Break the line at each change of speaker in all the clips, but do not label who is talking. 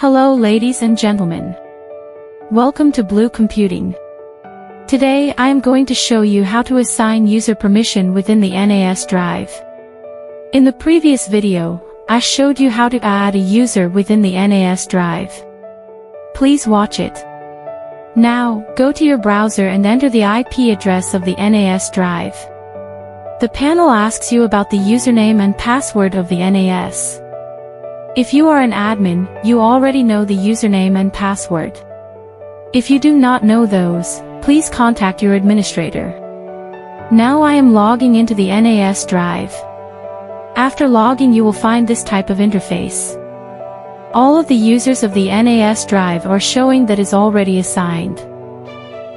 Hello ladies and gentlemen. Welcome to Blue Computing. Today I am going to show you how to assign user permission within the NAS drive. In the previous video, I showed you how to add a user within the NAS drive. Please watch it. Now, go to your browser and enter the IP address of the NAS drive. The panel asks you about the username and password of the NAS. If you are an admin, you already know the username and password. If you do not know those, please contact your administrator. Now I am logging into the NAS drive. After logging, you will find this type of interface. All of the users of the NAS drive are showing that is already assigned.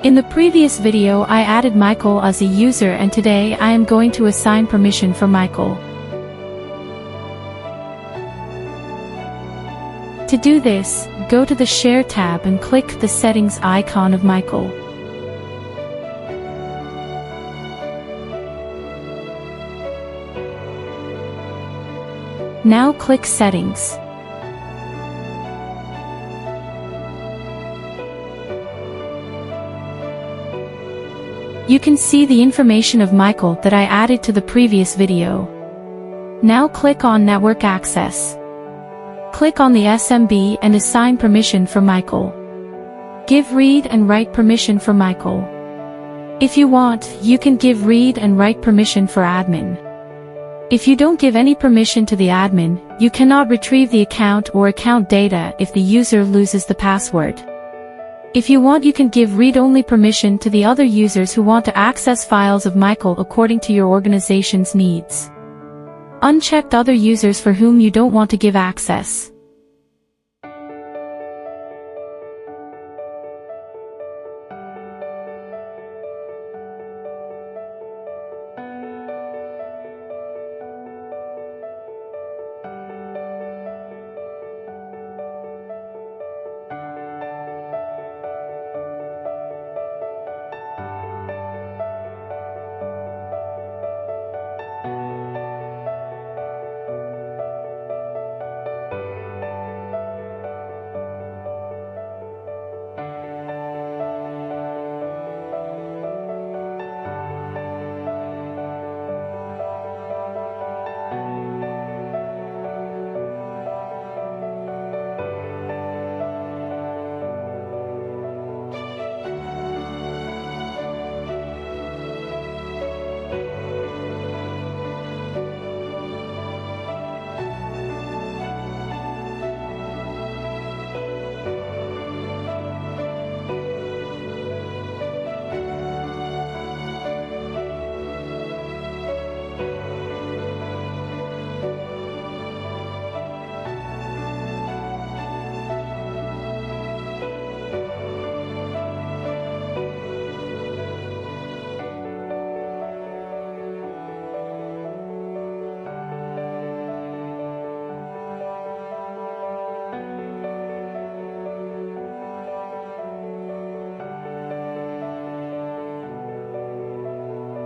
In the previous video I added Michael as a user, and today I am going to assign permission for Michael. To do this, go to the Share tab and click the settings icon of Michael. Now click Settings. You can see the information of Michael that I added to the previous video. Now click on Network Access. Click on the SMB and assign permission for Michael. Give read and write permission for Michael. If you want, you can give read and write permission for admin. If you don't give any permission to the admin, you cannot retrieve the account or account data if the user loses the password. If you want, you can give read-only permission to the other users who want to access files of Michael according to your organization's needs. Uncheck other users for whom you don't want to give access.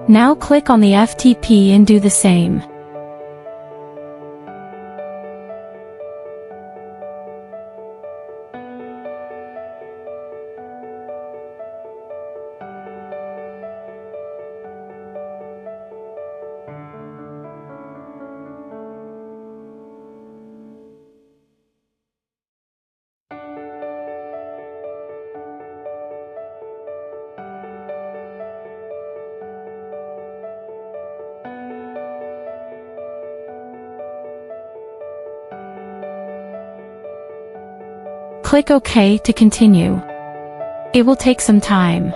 Now click on the FTP and do the same. Click OK to continue. It will take some time.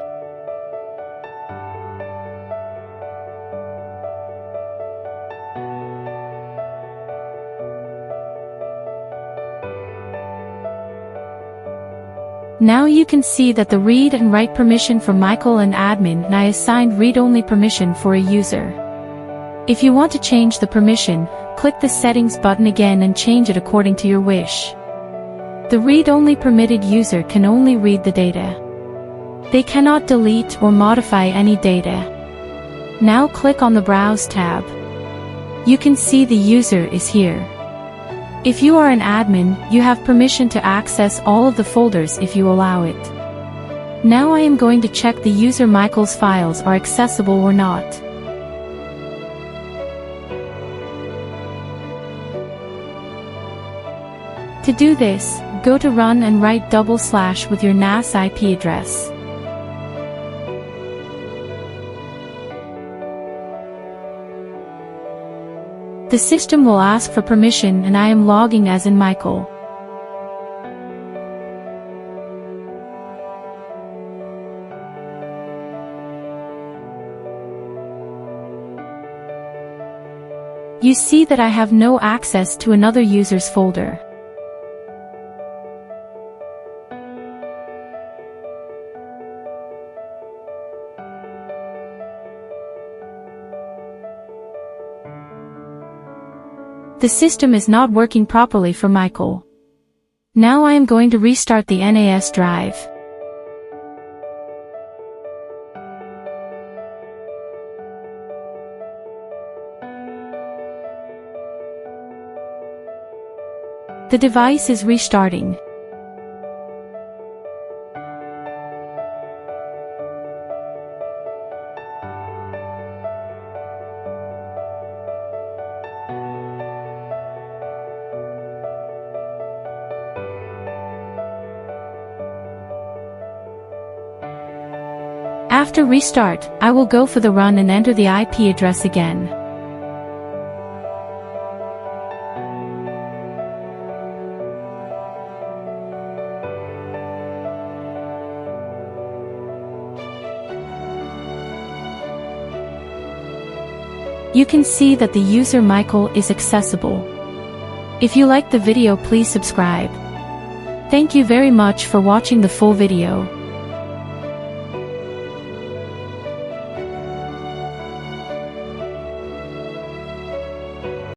Now you can see that the read and write permission for Michael and admin, and I assigned read-only permission for a user. If you want to change the permission, click the settings button again and change it according to your wish. The read-only permitted user can only read the data. They cannot delete or modify any data. Now click on the Browse tab. You can see the user is here. If you are an admin, you have permission to access all of the folders if you allow it. Now I am going to check the user Michael's files are accessible or not. To do this, go to Run and write / with your NAS IP address. The system will ask for permission and I am logging as in Michael. You see that I have no access to another user's folder. The system is not working properly for Michael. Now I am going to restart the NAS drive. The device is restarting. After restart, I will go for the run and enter the IP address again. You can see that the user Michael is accessible. If you liked the video, please subscribe. Thank you very much for watching the full video.